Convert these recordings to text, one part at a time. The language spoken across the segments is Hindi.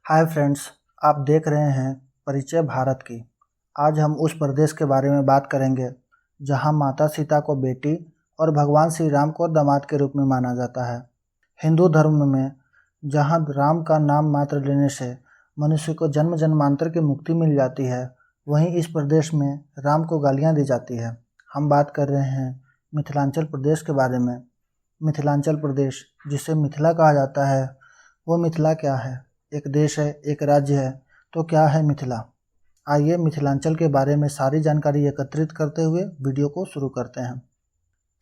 हाय फ्रेंड्स, आप देख रहे हैं परिचय भारत की। आज हम उस प्रदेश के बारे में बात करेंगे जहां माता सीता को बेटी और भगवान श्री राम को दामाद के रूप में माना जाता है। हिंदू धर्म में जहां राम का नाम मात्र लेने से मनुष्य को जन्म जन्मांतर की मुक्ति मिल जाती है, वहीं इस प्रदेश में राम को गालियां दी जाती है। हम बात कर रहे हैं मिथिलांचल प्रदेश के बारे में। मिथिलांचल प्रदेश, जिसे मिथिला कहा जाता है, वो मिथिला क्या है? एक देश है, एक राज्य है, तो क्या है मिथिला? आइए मिथिलांचल के बारे में सारी जानकारी एकत्रित करते हुए वीडियो को शुरू करते हैं।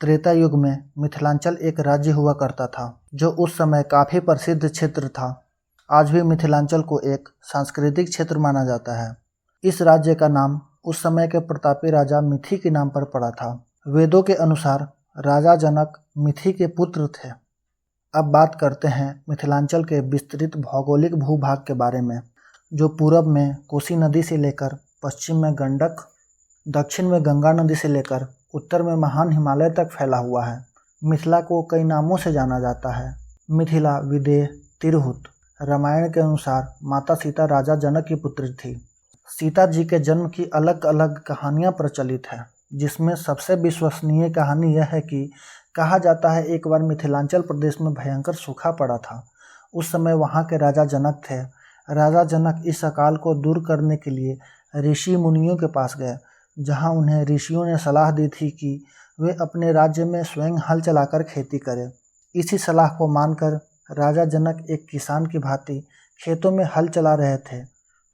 त्रेता युग में मिथिलांचल एक राज्य हुआ करता था, जो उस समय काफ़ी प्रसिद्ध क्षेत्र था। आज भी मिथिलांचल को एक सांस्कृतिक क्षेत्र माना जाता है। इस राज्य का नाम उस समय के प्रतापी राजा मिथि के नाम पर पड़ा था। वेदों के अनुसार राजा जनक मिथि के पुत्र थे। अब बात करते हैं मिथिलांचल के विस्तृत भौगोलिक भूभाग के बारे में, जो पूरब में कोसी नदी से लेकर पश्चिम में गंडक, दक्षिण में गंगा नदी से लेकर उत्तर में महान हिमालय तक फैला हुआ है। मिथिला को कई नामों से जाना जाता है। मिथिला, विदेह, तिरहुत। रामायण के अनुसार माता सीता राजा जनक की पुत्री थी। सीता जी के जन्म की अलग अलग कहानियाँ प्रचलित हैं, जिसमें सबसे विश्वसनीय कहानी यह है कि कहा जाता है एक बार मिथिलांचल प्रदेश में भयंकर सूखा पड़ा था। उस समय वहाँ के राजा जनक थे। राजा जनक इस अकाल को दूर करने के लिए ऋषि मुनियों के पास गए, जहाँ उन्हें ऋषियों ने सलाह दी थी कि वे अपने राज्य में स्वयं हल चलाकर खेती करें। इसी सलाह को मानकर राजा जनक एक किसान की भांति खेतों में हल चला रहे थे,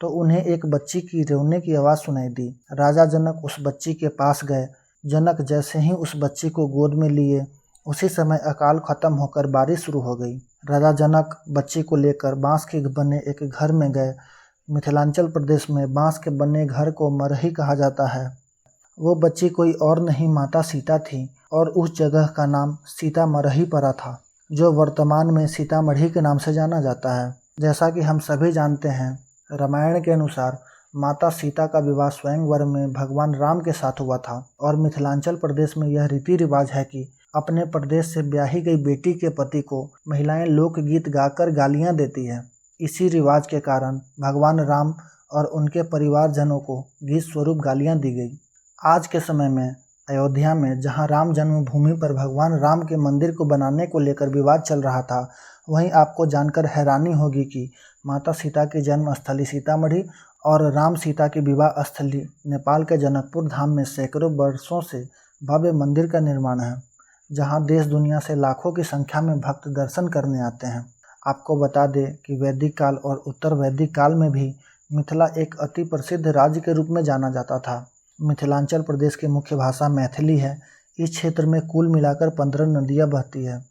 तो उन्हें एक बच्ची की रोने की आवाज़ सुनाई दी। राजा जनक उस बच्ची के पास गए। जनक जैसे ही उस बच्ची को गोद में लिए, उसी समय अकाल खत्म होकर बारिश शुरू हो गई। राजा जनक बच्ची को लेकर बांस के बने एक घर में गए। मिथिलांचल प्रदेश में बांस के बने घर को मरही कहा जाता है। वो बच्ची कोई और नहीं, माता सीता थी, और उस जगह का नाम सीता मरही पड़ा था, जो वर्तमान में सीतामढ़ी के नाम से जाना जाता है। जैसा कि हम सभी जानते हैं, रामायण के अनुसार माता सीता का विवाह स्वयंवर में भगवान राम के साथ हुआ था, और मिथिलांचल प्रदेश में यह रीति रिवाज है कि अपने प्रदेश से ब्याही गई बेटी के पति को महिलाएं लोकगीत गाकर गालियां देती है। इसी रिवाज के कारण भगवान राम और उनके परिवारजनों को गीत स्वरूप गालियां दी गई। आज के समय में अयोध्या में जहां राम जन्मभूमि पर भगवान राम के मंदिर को बनाने को लेकर विवाद चल रहा था, वहीं आपको जानकर हैरानी होगी कि माता सीता की जन्म स्थली सीतामढ़ी और राम सीता की विवाह स्थली नेपाल के जनकपुर धाम में सैकड़ों वर्षों से भव्य मंदिर का निर्माण है, जहां देश दुनिया से लाखों की संख्या में भक्त दर्शन करने आते हैं। आपको बता दें कि वैदिक काल और उत्तर वैदिक काल में भी मिथिला एक अति प्रसिद्ध राज्य के रूप में जाना जाता था। मिथिलांचल प्रदेश की मुख्य भाषा मैथिली है। इस क्षेत्र में कुल मिलाकर 15 नदियाँ बहती है।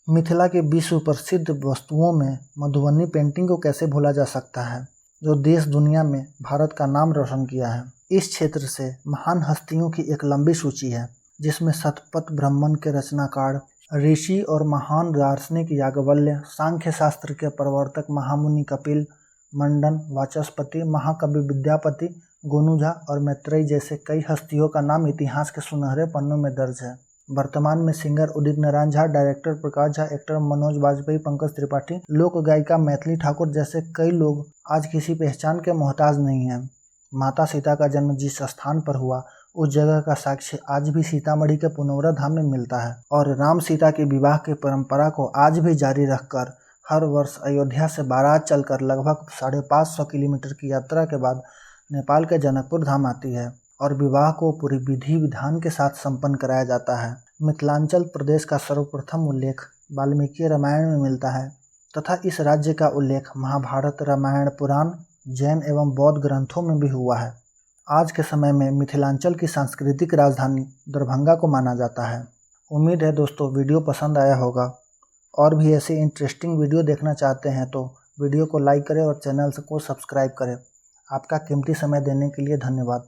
मिथिला के विश्व प्रसिद्ध वस्तुओं में मधुबनी पेंटिंग को कैसे भूला जा सकता है, जो देश दुनिया में भारत का नाम रोशन किया है। इस क्षेत्र से महान हस्तियों की एक लंबी सूची है, जिसमें शतपथ ब्राह्मण के रचनाकार, ऋषि और महान दार्शनिक याज्ञवल्क्य, सांख्य शास्त्र के प्रवर्तक महामुनि कपिल, मंडन, वाचस्पति, महाकवि विद्यापति, गोनूझा और मैत्रेयी जैसे कई हस्तियों का नाम इतिहास के सुनहरे पन्नों में दर्ज है। वर्तमान में singer Udit Narayan Jha, director Prakash Jha, actor Manoj Vajpayee, Pankaj Tripathi, लोक गायिका मैथिली ठाकुर जैसे कई लोग आज किसी पहचान के मोहताज नहीं हैं। माता सीता का जन्म जिस स्थान पर हुआ, उस जगह का साक्ष्य आज भी सीतामढ़ी के पुनौरा धाम में मिलता है, और राम सीता के विवाह की परंपरा को आज भी जारी रखकर हर वर्ष अयोध्या से बारात चलकर लगभग 550 किलोमीटर की यात्रा के बाद नेपाल के जनकपुर धाम आती है, और विवाह को पूरी विधि विधान के साथ संपन्न कराया जाता है। मिथिलांचल प्रदेश का सर्वप्रथम उल्लेख वाल्मीकि रामायण में मिलता है, तथा इस राज्य का उल्लेख महाभारत, रामायण, पुराण, जैन एवं बौद्ध ग्रंथों में भी हुआ है। आज के समय में मिथिलांचल की सांस्कृतिक राजधानी दरभंगा को माना जाता है। उम्मीद है दोस्तों वीडियो पसंद आया होगा। और भी ऐसे इंटरेस्टिंग वीडियो देखना चाहते हैं तो वीडियो को लाइक करें और चैनल को सब्सक्राइब करें। आपका कीमती समय देने के लिए धन्यवाद।